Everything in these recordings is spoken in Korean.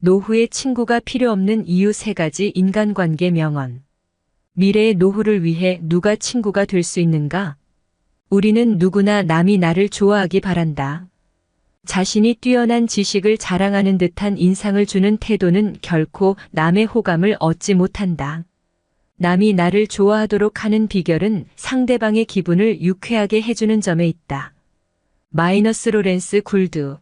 노후에 친구가 필요 없는 이유 3가지 인간관계 명언. 미래의 노후를 위해 누가 친구가 될 수 있는가? 우리는 누구나 남이 나를 좋아하기 바란다. 자신이 뛰어난 지식을 자랑하는 듯한 인상을 주는 태도는 결코 남의 호감을 얻지 못한다. 남이 나를 좋아하도록 하는 비결은 상대방의 기분을 유쾌하게 해주는 점에 있다. 마이너스 로렌스 굴드.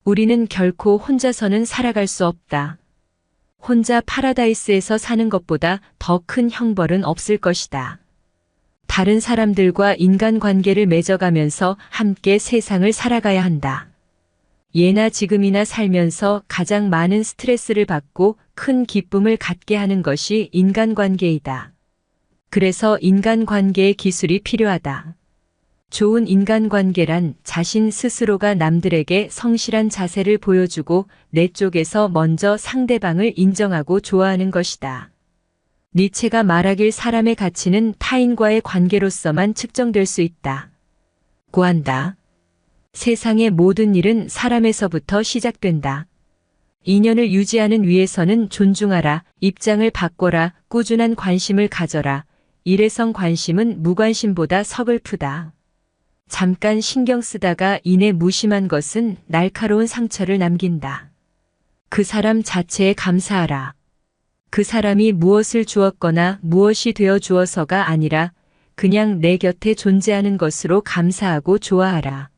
우리는 결코 혼자서는 살아갈 수 없다. 혼자 파라다이스에서 사는 것보다 더 큰 형벌은 없을 것이다. 다른 사람들과 인간관계를 맺어가면서 함께 세상을 살아가야 한다. 예나 지금이나 살면서 가장 많은 스트레스를 받고 큰 기쁨을 갖게 하는 것이 인간관계이다. 그래서 인간관계의 기술이 필요하다. 좋은 인간관계란 자신 스스로가 남들에게 성실한 자세를 보여주고 내 쪽에서 먼저 상대방을 인정하고 좋아하는 것이다. 니체가 말하길 사람의 가치는 타인과의 관계로서만 측정될 수 있다. 고한다. 세상의 모든 일은 사람에서부터 시작된다. 인연을 유지하는 위해서는 존중하라, 입장을 바꿔라, 꾸준한 관심을 가져라. 일회성 관심은 무관심보다 서글프다. 잠깐 신경 쓰다가 이내 무심한 것은 날카로운 상처를 남긴다. 그 사람 자체에 감사하라. 그 사람이 무엇을 주었거나 무엇이 되어 주어서가 아니라 그냥 내 곁에 존재하는 것으로 감사하고 좋아하라.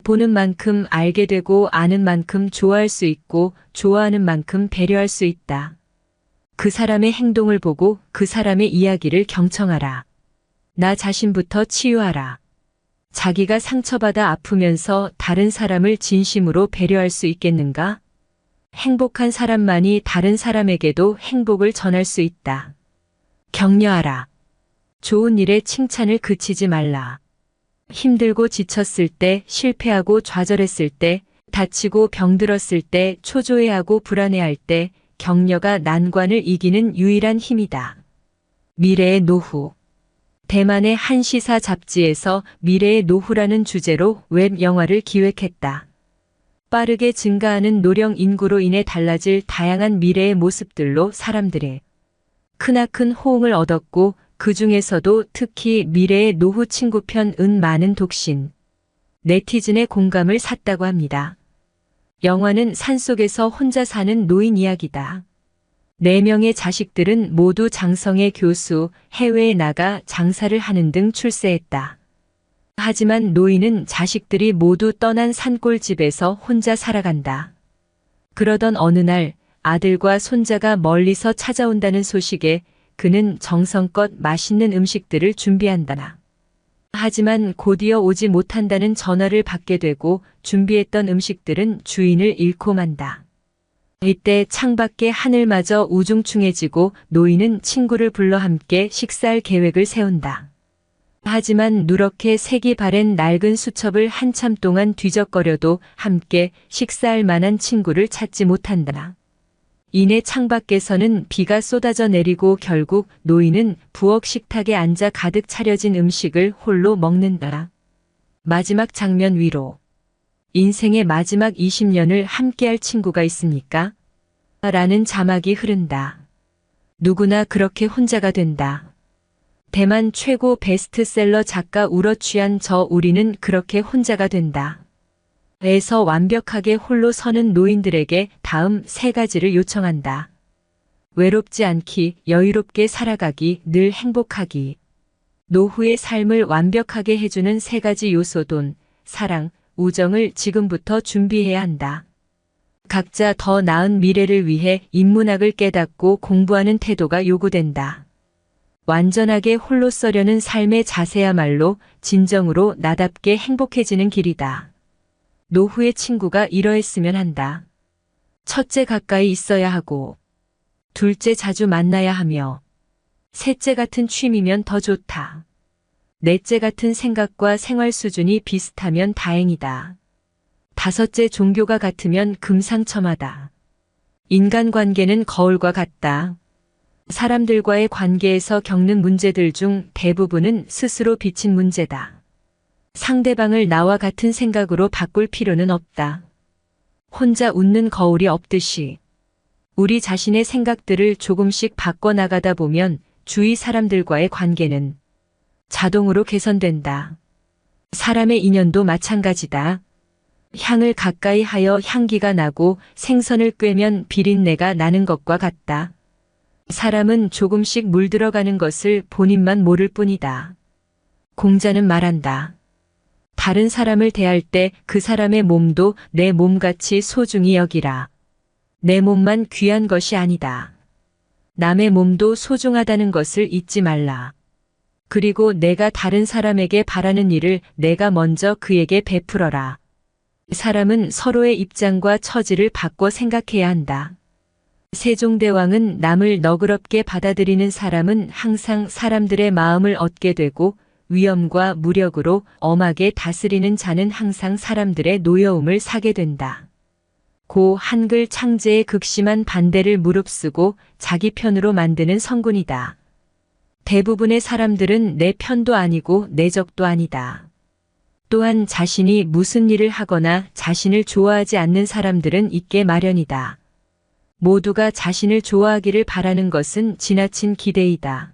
보는 만큼 알게 되고 아는 만큼 좋아할 수 있고 좋아하는 만큼 배려할 수 있다. 그 사람의 행동을 보고 그 사람의 이야기를 경청하라. 나 자신부터 치유하라. 자기가 상처받아 아프면서 다른 사람을 진심으로 배려할 수 있겠는가? 행복한 사람만이 다른 사람에게도 행복을 전할 수 있다. 격려하라. 좋은 일에 칭찬을 그치지 말라. 힘들고 지쳤을 때, 실패하고 좌절했을 때, 다치고 병들었을 때, 초조해하고 불안해할 때, 격려가 난관을 이기는 유일한 힘이다. 미래의 노후. 대만의 한 시사 잡지에서 미래의 노후라는 주제로 웹 영화를 기획했다. 빠르게 증가하는 노령 인구로 인해 달라질 다양한 미래의 모습들로 사람들의 크나큰 호응을 얻었고 그 중에서도 특히 미래의 노후 친구 편은 많은 독신, 네티즌의 공감을 샀다고 합니다. 영화는 산속에서 혼자 사는 노인 이야기다. 4명의 자식들은 모두 장성의 교수, 해외에 나가 장사를 하는 등 출세했다. 하지만 노인은 자식들이 모두 떠난 산골집에서 혼자 살아간다. 그러던 어느 날 아들과 손자가 멀리서 찾아온다는 소식에 그는 정성껏 맛있는 음식들을 준비한다. 하지만 곧이어 오지 못한다는 전화를 받게 되고 준비했던 음식들은 주인을 잃고 만다. 이때 창밖의 하늘마저 우중충해지고 노인은 친구를 불러 함께 식사할 계획을 세운다. 하지만 누렇게 색이 바랜 낡은 수첩을 한참 동안 뒤적거려도 함께 식사할 만한 친구를 찾지 못한다. 이내 창밖에서는 비가 쏟아져 내리고 결국 노인은 부엌 식탁에 앉아 가득 차려진 음식을 홀로 먹는다. 마지막 장면 위로. 인생의 마지막 20년을 함께할 친구가 있습니까? 라는 자막이 흐른다. 누구나 그렇게 혼자가 된다. 대만 최고 베스트셀러 작가 우러취한 저 우리는 그렇게 혼자가 된다. 에서 완벽하게 홀로 서는 노인들에게 다음 3가지를 요청한다. 외롭지 않기, 여유롭게 살아가기, 늘 행복하기. 노후의 삶을 완벽하게 해주는 3가지 요소 돈, 사랑, 우정을 지금부터 준비해야 한다. 각자 더 나은 미래를 위해 인문학을 깨닫고 공부하는 태도가 요구된다. 완전하게 홀로 서려는 삶의 자세야말로 진정으로 나답게 행복해지는 길이다. 노후의 친구가 이러했으면 한다. 첫째 가까이 있어야 하고, 둘째 자주 만나야 하며, 셋째 같은 취미면 더 좋다. 넷째 같은 생각과 생활 수준이 비슷하면 다행이다. 다섯째 종교가 같으면 금상첨화다. 인간관계는 거울과 같다. 사람들과의 관계에서 겪는 문제들 중 대부분은 스스로 빚힌 문제다. 상대방을 나와 같은 생각으로 바꿀 필요는 없다. 혼자 웃는 거울이 없듯이 우리 자신의 생각들을 조금씩 바꿔나가다 보면 주위 사람들과의 관계는 자동으로 개선된다. 사람의 인연도 마찬가지다. 향을 가까이 하여 향기가 나고 생선을 꿰면 비린내가 나는 것과 같다. 사람은 조금씩 물들어가는 것을 본인만 모를 뿐이다. 공자는 말한다. 다른 사람을 대할 때 그 사람의 몸도 내 몸같이 소중히 여기라. 내 몸만 귀한 것이 아니다. 남의 몸도 소중하다는 것을 잊지 말라. 그리고 내가 다른 사람에게 바라는 일을 내가 먼저 그에게 베풀어라. 사람은 서로의 입장과 처지를 바꿔 생각해야 한다. 세종대왕은 남을 너그럽게 받아들이는 사람은 항상 사람들의 마음을 얻게 되고 위엄과 무력으로 엄하게 다스리는 자는 항상 사람들의 노여움을 사게 된다. 고 한글 창제의 극심한 반대를 무릅쓰고 자기 편으로 만드는 성군이다. 대부분의 사람들은 내 편도 아니고 내 적도 아니다. 또한 자신이 무슨 일을 하거나 자신을 좋아하지 않는 사람들은 있게 마련이다. 모두가 자신을 좋아하기를 바라는 것은 지나친 기대이다.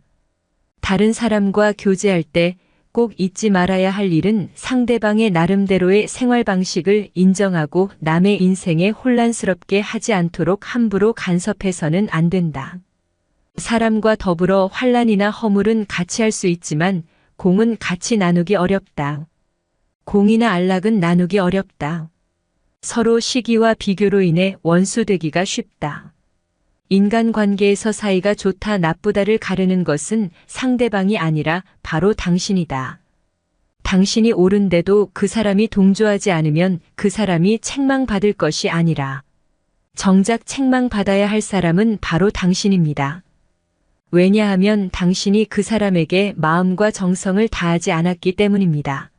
다른 사람과 교제할 때 꼭 잊지 말아야 할 일은 상대방의 나름대로의 생활 방식을 인정하고 남의 인생에 혼란스럽게 하지 않도록 함부로 간섭해서는 안 된다. 사람과 더불어 환난이나 허물은 같이 할 수 있지만 공은 같이 나누기 어렵다. 공이나 안락은 나누기 어렵다. 서로 시기와 비교로 인해 원수되기가 쉽다. 인간관계에서 사이가 좋다 나쁘다를 가르는 것은 상대방이 아니라 바로 당신이다. 당신이 옳은데도 그 사람이 동조하지 않으면 그 사람이 책망받을 것이 아니라 정작 책망받아야 할 사람은 바로 당신입니다. 왜냐하면 당신이 그 사람에게 마음과 정성을 다하지 않았기 때문입니다.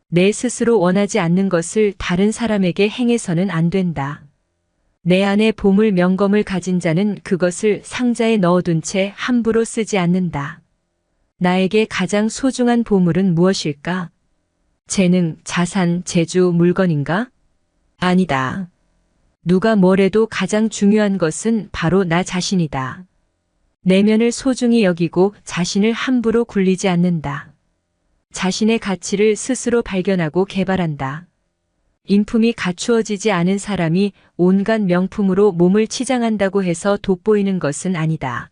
내 스스로 원하지 않는 것을 다른 사람에게 행해서는 안 된다. 내 안에 보물 명검을 가진 자는 그것을 상자에 넣어둔 채 함부로 쓰지 않는다. 나에게 가장 소중한 보물은 무엇일까? 재능, 자산, 재주, 물건인가? 아니다. 누가 뭐래도 가장 중요한 것은 바로 나 자신이다. 내면을 소중히 여기고 자신을 함부로 굴리지 않는다. 자신의 가치를 스스로 발견하고 개발한다. 인품이 갖추어지지 않은 사람이 온갖 명품으로 몸을 치장한다고 해서 돋보이는 것은 아니다.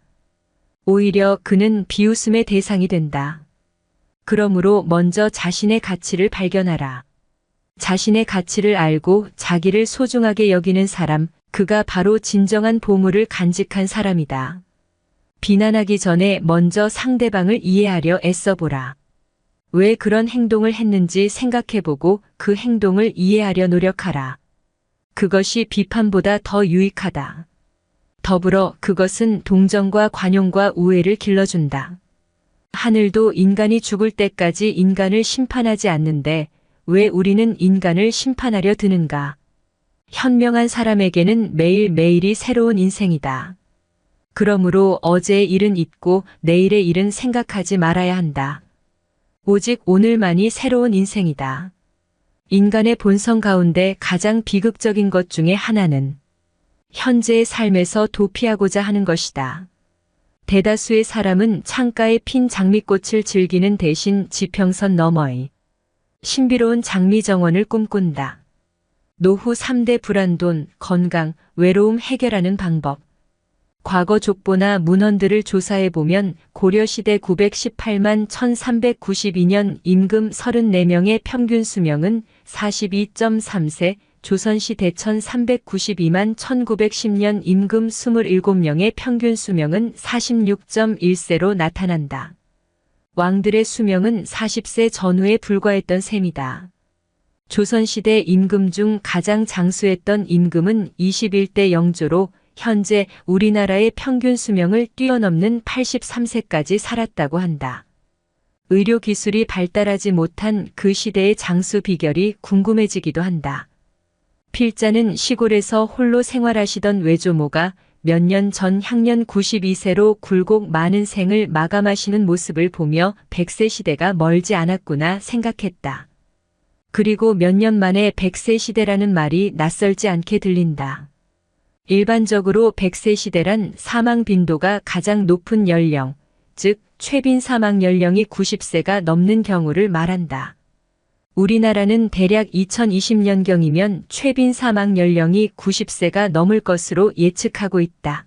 오히려 그는 비웃음의 대상이 된다. 그러므로 먼저 자신의 가치를 발견하라. 자신의 가치를 알고 자기를 소중하게 여기는 사람, 그가 바로 진정한 보물을 간직한 사람이다. 비난하기 전에 먼저 상대방을 이해하려 애써보라. 왜 그런 행동을 했는지 생각해보고 그 행동을 이해하려 노력하라. 그것이 비판보다 더 유익하다. 더불어 그것은 동정과 관용과 우애를 길러준다. 하늘도 인간이 죽을 때까지 인간을 심판하지 않는데 왜 우리는 인간을 심판하려 드는가? 현명한 사람에게는 매일매일이 새로운 인생이다. 그러므로 어제의 일은 잊고 내일의 일은 생각하지 말아야 한다. 오직 오늘만이 새로운 인생이다. 인간의 본성 가운데 가장 비극적인 것 중에 하나는 현재의 삶에서 도피하고자 하는 것이다. 대다수의 사람은 창가에 핀 장미꽃을 즐기는 대신 지평선 너머의 신비로운 장미정원을 꿈꾼다. 노후 3대 불안돈, 건강, 외로움 해결하는 방법. 과거 족보나 문헌들을 조사해보면 고려시대 918만 1392년 임금 34명의 평균 수명은 42.3세, 조선시대 1392만 1910년 임금 27명의 평균 수명은 46.1세로 나타난다. 왕들의 수명은 40세 전후에 불과했던 셈이다. 조선시대 임금 중 가장 장수했던 임금은 21대 영조로 현재 우리나라의 평균 수명을 뛰어넘는 83세까지 살았다고 한다. 의료기술이 발달하지 못한 그 시대의 장수 비결이 궁금해지기도 한다. 필자는 시골에서 홀로 생활하시던 외조모가 몇 년 전 향년 92세로 굴곡 많은 생을 마감하시는 모습을 보며 100세 시대가 멀지 않았구나 생각했다. 그리고 몇 년 만에 100세 시대라는 말이 낯설지 않게 들린다. 일반적으로 100세 시대란 사망 빈도가 가장 높은 연령, 즉 최빈 사망 연령이 90세가 넘는 경우를 말한다. 우리나라는 대략 2020년경이면 최빈 사망 연령이 90세가 넘을 것으로 예측하고 있다.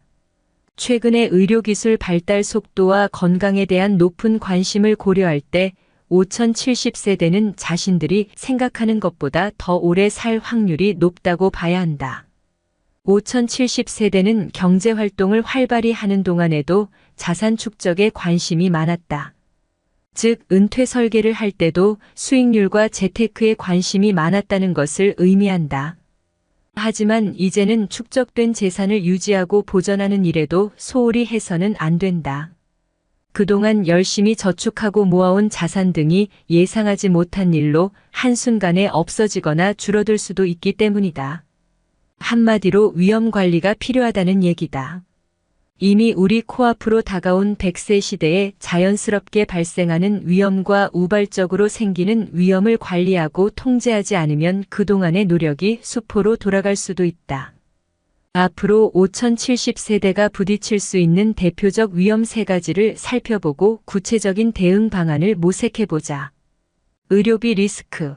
최근의 의료기술 발달 속도와 건강에 대한 높은 관심을 고려할 때 5070세대는 자신들이 생각하는 것보다 더 오래 살 확률이 높다고 봐야 한다. 5070세대는 경제활동을 활발히 하는 동안에도 자산 축적에 관심이 많았다. 즉, 은퇴 설계를 할 때도 수익률과 재테크에 관심이 많았다는 것을 의미한다. 하지만 이제는 축적된 재산을 유지하고 보전하는 일에도 소홀히 해서는 안 된다. 그동안 열심히 저축하고 모아온 자산 등이 예상하지 못한 일로 한순간에 없어지거나 줄어들 수도 있기 때문이다. 한마디로 위험 관리가 필요하다는 얘기다. 이미 우리 코앞으로 다가온 100세 시대에 자연스럽게 발생하는 위험과 우발적으로 생기는 위험을 관리하고 통제하지 않으면 그동안의 노력이 수포로 돌아갈 수도 있다. 앞으로 5070세대가 부딪힐 수 있는 대표적 위험 3가지를 살펴보고 구체적인 대응 방안을 모색해보자. 의료비 리스크.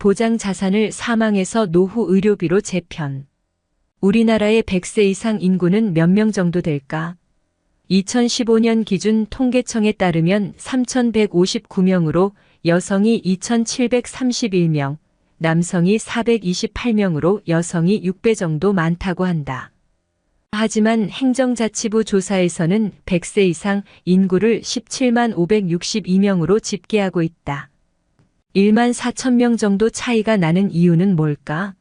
보장 자산을 사망에서 노후 의료비로 재편. 우리나라의 100세 이상 인구는 몇 명 정도 될까? 2015년 기준 통계청에 따르면 3,159명으로 여성이 2,731명, 남성이 428명으로 여성이 6배 정도 많다고 한다. 하지만 행정자치부 조사에서는 100세 이상 인구를 17만 562명으로 집계하고 있다. 1만 4천 명 정도 차이가 나는 이유는 뭘까?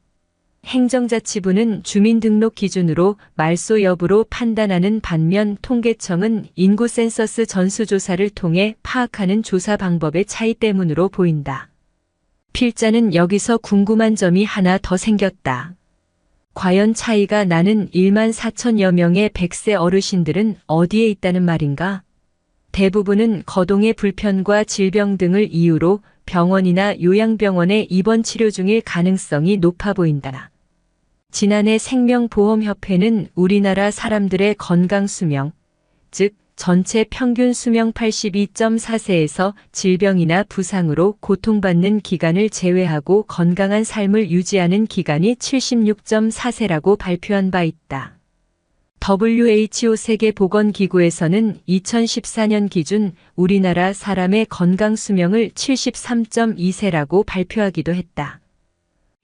행정자치부는 주민등록 기준으로 말소 여부로 판단하는 반면 통계청은 인구 센서스 전수조사를 통해 파악하는 조사 방법의 차이 때문으로 보인다. 필자는 여기서 궁금한 점이 하나 더 생겼다. 과연 차이가 나는 1만 4천여 명의 100세 어르신들은 어디에 있다는 말인가? 대부분은 거동의 불편과 질병 등을 이유로 병원이나 요양병원에 입원 치료 중일 가능성이 높아 보인다. 지난해 생명보험협회는 우리나라 사람들의 건강 수명, 즉 전체 평균 수명 82.4세에서 질병이나 부상으로 고통받는 기간을 제외하고 건강한 삶을 유지하는 기간이 76.4세라고 발표한 바 있다. WHO 세계보건기구에서는 2014년 기준 우리나라 사람의 건강 수명을 73.2세라고 발표하기도 했다.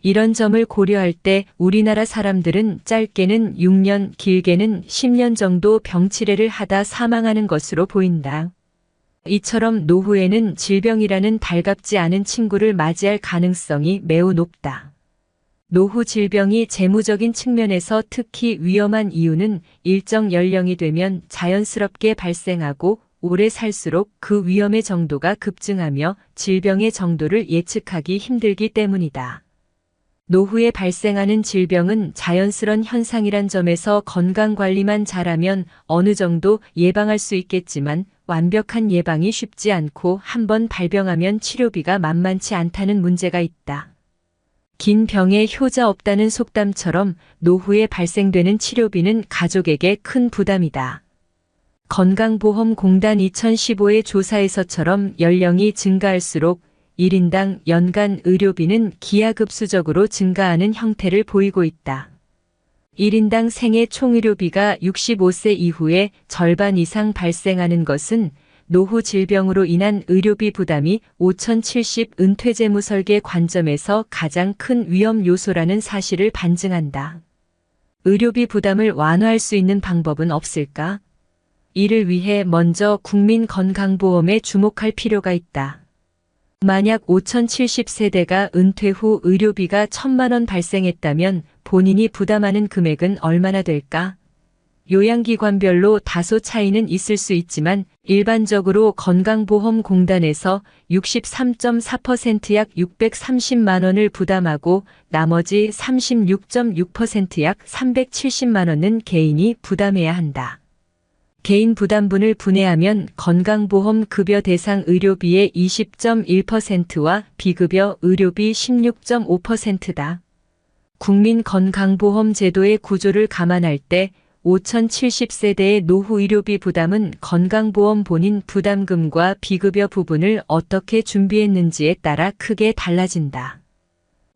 이런 점을 고려할 때 우리나라 사람들은 짧게는 6년, 길게는 10년 정도 병치레를 하다 사망하는 것으로 보인다. 이처럼 노후에는 질병이라는 달갑지 않은 친구를 맞이할 가능성이 매우 높다. 노후 질병이 재무적인 측면에서 특히 위험한 이유는 일정 연령이 되면 자연스럽게 발생하고 오래 살수록 그 위험의 정도가 급증하며 질병의 정도를 예측하기 힘들기 때문이다. 노후에 발생하는 질병은 자연스런 현상이란 점에서 건강관리만 잘하면 어느 정도 예방할 수 있겠지만 완벽한 예방이 쉽지 않고 한번 발병하면 치료비가 만만치 않다는 문제가 있다. 긴 병에 효자 없다는 속담처럼 노후에 발생되는 치료비는 가족에게 큰 부담이다. 건강보험공단 2015의 조사에서처럼 연령이 증가할수록 1인당 연간 의료비는 기하급수적으로 증가하는 형태를 보이고 있다. 1인당 생애 총의료비가 65세 이후에 절반 이상 발생하는 것은 노후 질병으로 인한 의료비 부담이 5070 은퇴재무 설계 관점에서 가장 큰 위험 요소라는 사실을 반증한다. 의료비 부담을 완화할 수 있는 방법은 없을까? 이를 위해 먼저 국민건강보험에 주목할 필요가 있다. 만약 5070세대가 은퇴 후 의료비가 1,000만 원 발생했다면 본인이 부담하는 금액은 얼마나 될까? 요양기관별로 다소 차이는 있을 수 있지만 일반적으로 건강보험공단에서 63.4% 약 630만 원을 부담하고 나머지 36.6% 약 370만 원은 개인이 부담해야 한다. 개인 부담분을 분해하면 건강보험 급여 대상 의료비의 20.1%와 비급여 의료비 16.5%다. 국민건강보험 제도의 구조를 감안할 때 5070세대의 노후 의료비 부담은 건강보험 본인 부담금과 비급여 부분을 어떻게 준비했는지에 따라 크게 달라진다.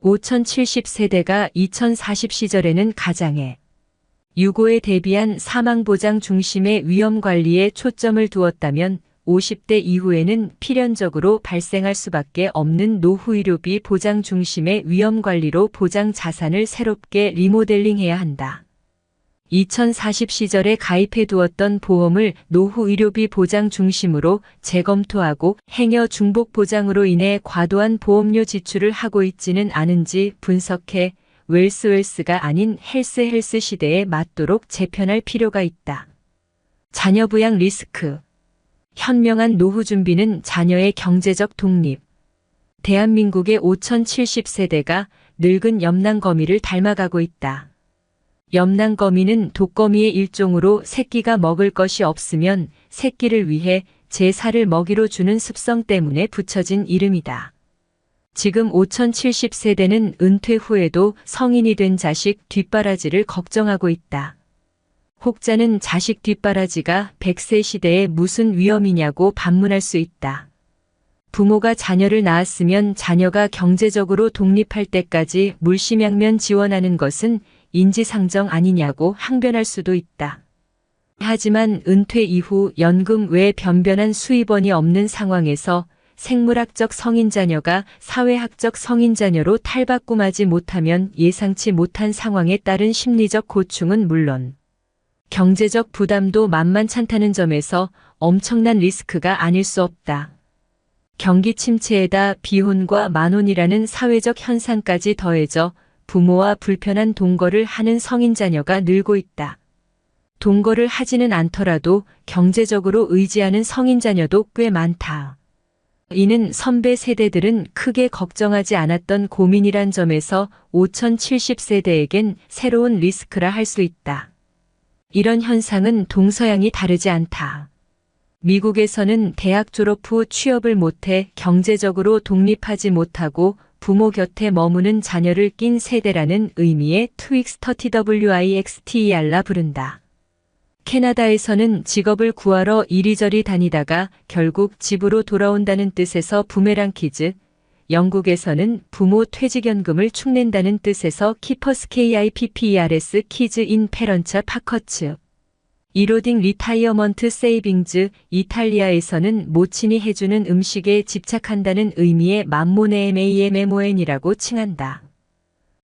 5070세대가 2040 시절에는 가장의 유고에 대비한 사망보장 중심의 위험관리에 초점을 두었다면 50대 이후에는 필연적으로 발생할 수밖에 없는 노후의료비 보장 중심의 위험관리로 보장 자산을 새롭게 리모델링해야 한다. 2040 시절에 가입해 두었던 보험을 노후의료비 보장 중심으로 재검토하고 행여 중복 보장으로 인해 과도한 보험료 지출을 하고 있지는 않은지 분석해 웰스가 아닌 헬스 시대에 맞도록 재편할 필요가 있다. 자녀 부양 리스크. 현명한 노후 준비는 자녀의 경제적 독립. 대한민국의 5070세대가 늙은 염난거미를 닮아가고 있다. 염난거미는 독거미의 일종으로 새끼가 먹을 것이 없으면 새끼를 위해 제 살을 먹이로 주는 습성 때문에 붙여진 이름이다. 지금 5070세대는 은퇴 후에도 성인이 된 자식 뒷바라지를 걱정하고 있다. 혹자는 자식 뒷바라지가 100세 시대에 무슨 위험이냐고 반문할 수 있다. 부모가 자녀를 낳았으면 자녀가 경제적으로 독립할 때까지 물심양면 지원하는 것은 인지상정 아니냐고 항변할 수도 있다. 하지만 은퇴 이후 연금 외 변변한 수입원이 없는 상황에서 생물학적 성인 자녀가 사회학적 성인 자녀로 탈바꿈하지 못하면 예상치 못한 상황에 따른 심리적 고충은 물론 경제적 부담도 만만찮다는 점에서 엄청난 리스크가 아닐 수 없다. 경기 침체에다 비혼과 만혼이라는 사회적 현상까지 더해져 부모와 불편한 동거를 하는 성인 자녀가 늘고 있다. 동거를 하지는 않더라도 경제적으로 의지하는 성인 자녀도 꽤 많다. 이는 선배 세대들은 크게 걱정하지 않았던 고민이란 점에서 5070세대에겐 새로운 리스크라 할 수 있다. 이런 현상은 동서양이 다르지 않다. 미국에서는 대학 졸업 후 취업을 못해 경제적으로 독립하지 못하고 부모 곁에 머무는 자녀를 낀 세대라는 의미의 TWIXTER라 부른다. 캐나다에서는 직업을 구하러 이리저리 다니다가 결국 집으로 돌아온다는 뜻에서 부메랑 키즈, 영국에서는 부모 퇴직연금을 축낸다는 뜻에서 키퍼스 KIPPERS 키즈 인 페런처 파커츠, 이로딩 리타이어먼트 세이빙즈, 이탈리아에서는 모친이 해주는 음식에 집착한다는 의미의 맘모네MAMMON이라고 칭한다.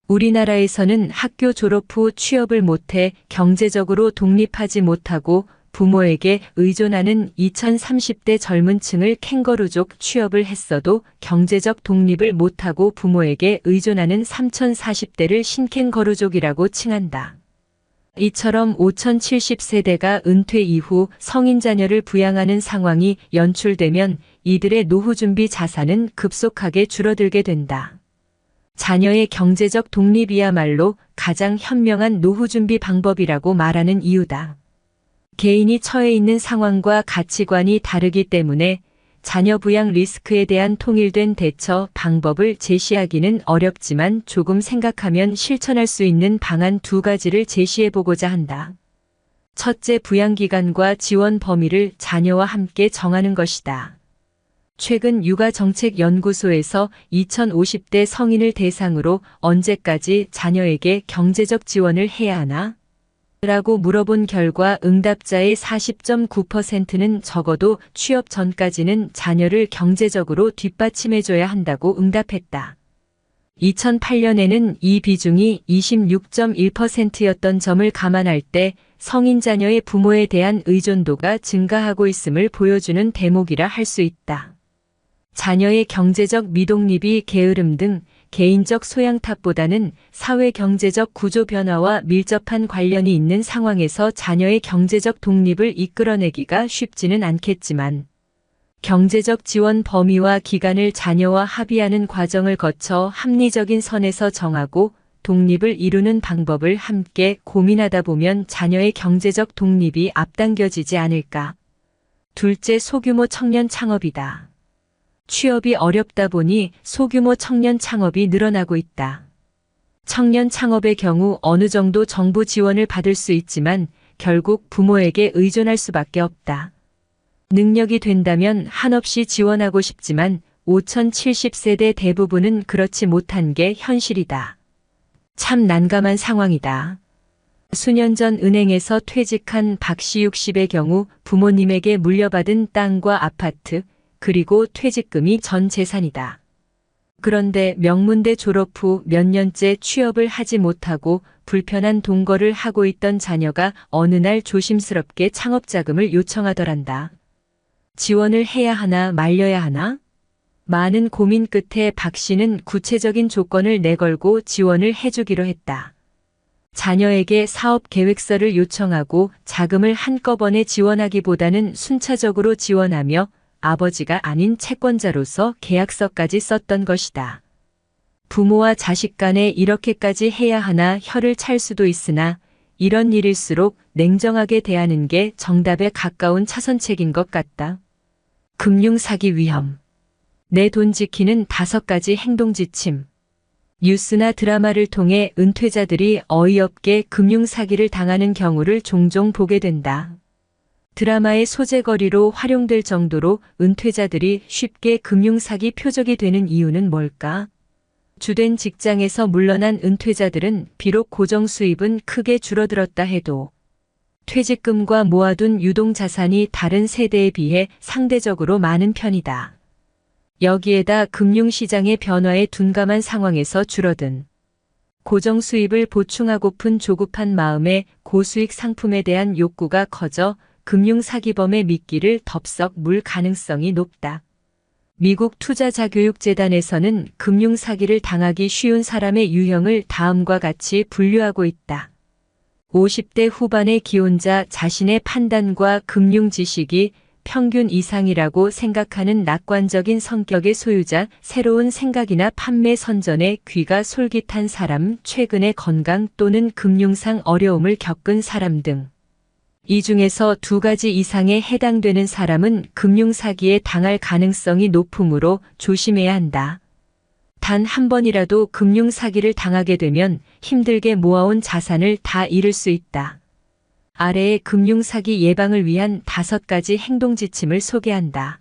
우리나라에서는 학교 졸업 후 취업을 못해 경제적으로 독립하지 못하고 부모에게 의존하는 2030대 젊은 층을 캥거루족, 취업을 했어도 경제적 독립을 못하고 부모에게 의존하는 3040대를 신캥거루족이라고 칭한다. 이처럼 5070세대가 은퇴 이후 성인 자녀를 부양하는 상황이 연출되면 이들의 노후 준비 자산은 급속하게 줄어들게 된다. 자녀의 경제적 독립이야말로 가장 현명한 노후 준비 방법이라고 말하는 이유다. 개인이 처해 있는 상황과 가치관이 다르기 때문에 자녀 부양 리스크에 대한 통일된 대처 방법을 제시하기는 어렵지만 조금 생각하면 실천할 수 있는 방안 두 가지를 제시해보고자 한다. 첫째, 부양기간과 지원 범위를 자녀와 함께 정하는 것이다. 최근 육아정책연구소에서 2050대 성인을 대상으로 언제까지 자녀에게 경제적 지원을 해야 하나? 라고 물어본 결과 응답자의 40.9%는 적어도 취업 전까지는 자녀를 경제적으로 뒷받침해줘야 한다고 응답했다. 2008년에는 이 비중이 26.1%였던 점을 감안할 때 성인 자녀의 부모에 대한 의존도가 증가하고 있음을 보여주는 대목이라 할 수 있다. 자녀의 경제적 미독립이 게으름 등 개인적 소양 탓보다는 사회 경제적 구조 변화와 밀접한 관련이 있는 상황에서 자녀의 경제적 독립을 이끌어내기가 쉽지는 않겠지만 경제적 지원 범위와 기간을 자녀와 합의하는 과정을 거쳐 합리적인 선에서 정하고 독립을 이루는 방법을 함께 고민하다 보면 자녀의 경제적 독립이 앞당겨지지 않을까. 둘째, 소규모 청년 창업이다. 취업이 어렵다 보니 소규모 청년 창업이 늘어나고 있다. 청년 창업의 경우 어느 정도 정부 지원을 받을 수 있지만 결국 부모에게 의존할 수밖에 없다. 능력이 된다면 한없이 지원하고 싶지만 5070세대 대부분은 그렇지 못한 게 현실이다. 참 난감한 상황이다. 수년 전 은행에서 퇴직한 박씨 60의 경우 부모님에게 물려받은 땅과 아파트, 그리고 퇴직금이 전 재산이다. 그런데 명문대 졸업 후 몇 년째 취업을 하지 못하고 불편한 동거를 하고 있던 자녀가 어느 날 조심스럽게 창업자금을 요청하더란다. 지원을 해야 하나 말려야 하나? 많은 고민 끝에 박 씨는 구체적인 조건을 내걸고 지원을 해주기로 했다. 자녀에게 사업 계획서를 요청하고 자금을 한꺼번에 지원하기보다는 순차적으로 지원하며 아버지가 아닌 채권자로서 계약서까지 썼던 것이다. 부모와 자식 간에 이렇게까지 해야 하나 혀를 찰 수도 있으나 이런 일일수록 냉정하게 대하는 게 정답에 가까운 차선책인 것 같다. 금융사기 위험. 내 돈 지키는 5가지 행동 지침. 뉴스나 드라마를 통해 은퇴자들이 어이없게 금융사기를 당하는 경우를 종종 보게 된다. 드라마의 소재거리로 활용될 정도로 은퇴자들이 쉽게 금융사기 표적이 되는 이유는 뭘까? 주된 직장에서 물러난 은퇴자들은 비록 고정 수입은 크게 줄어들었다 해도 퇴직금과 모아둔 유동자산이 다른 세대에 비해 상대적으로 많은 편이다. 여기에다 금융시장의 변화에 둔감한 상황에서 줄어든 고정 수입을 보충하고픈 조급한 마음에 고수익 상품에 대한 욕구가 커져 금융사기범의 미끼를 덥석 물 가능성이 높다. 미국 투자자교육재단에서는 금융사기를 당하기 쉬운 사람의 유형을 다음과 같이 분류하고 있다. 50대 후반의 기혼자, 자신의 판단과 금융 지식이 평균 이상이라고 생각하는 낙관적인 성격의 소유자, 새로운 생각이나 판매 선전에 귀가 솔깃한 사람, 최근에 건강 또는 금융상 어려움을 겪은 사람 등. 이 중에서 2가지 이상에 해당되는 사람은 금융사기에 당할 가능성이 높으므로 조심해야 한다. 단 한 번이라도 금융사기를 당하게 되면 힘들게 모아온 자산을 다 잃을 수 있다. 아래의 금융사기 예방을 위한 5가지 행동 지침을 소개한다.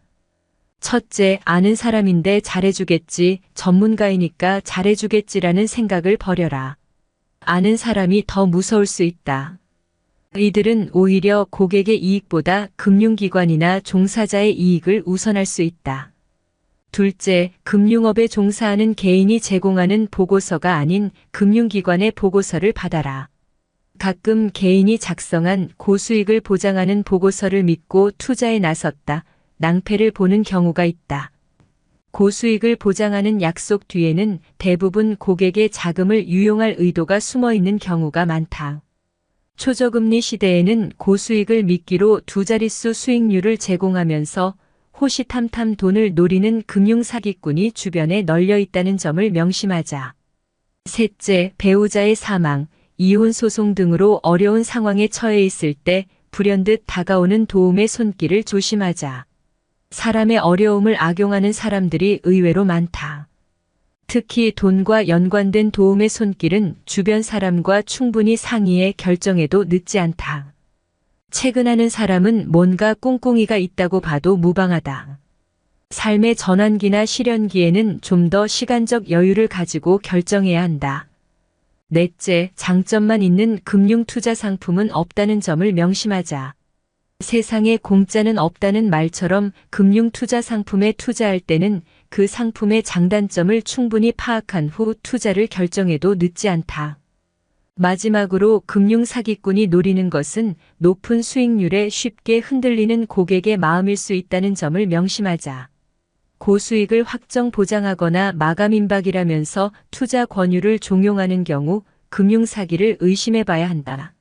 첫째, 아는 사람인데 잘해주겠지, 전문가이니까 잘해주겠지라는 생각을 버려라. 아는 사람이 더 무서울 수 있다. 이들은 오히려 고객의 이익보다 금융기관이나 종사자의 이익을 우선할 수 있다. 둘째, 금융업에 종사하는 개인이 제공하는 보고서가 아닌 금융기관의 보고서를 받아라. 가끔 개인이 작성한 고수익을 보장하는 보고서를 믿고 투자에 나섰다 낭패를 보는 경우가 있다. 고수익을 보장하는 약속 뒤에는 대부분 고객의 자금을 유용할 의도가 숨어 있는 경우가 많다. 초저금리 시대에는 고수익을 미끼로 2자릿수 수익률을 제공하면서 호시탐탐 돈을 노리는 금융사기꾼이 주변에 널려 있다는 점을 명심하자. 셋째, 배우자의 사망, 이혼 소송 등으로 어려운 상황에 처해 있을 때 불현듯 다가오는 도움의 손길을 조심하자. 사람의 어려움을 악용하는 사람들이 의외로 많다. 특히 돈과 연관된 도움의 손길은 주변 사람과 충분히 상의해 결정해도 늦지 않다. 채근하는 사람은 뭔가 꿍꿍이가 있다고 봐도 무방하다. 삶의 전환기나 실현기에는 좀 더 시간적 여유를 가지고 결정해야 한다. 넷째, 장점만 있는 금융투자 상품은 없다는 점을 명심하자. 세상에 공짜는 없다는 말처럼 금융투자 상품에 투자할 때는 그 상품의 장단점을 충분히 파악한 후 투자를 결정해도 늦지 않다. 마지막으로 금융사기꾼이 노리는 것은 높은 수익률에 쉽게 흔들리는 고객의 마음일 수 있다는 점을 명심하자. 고수익을 확정 보장하거나 마감 임박이라면서 투자 권유를 종용하는 경우 금융사기를 의심해 봐야 한다.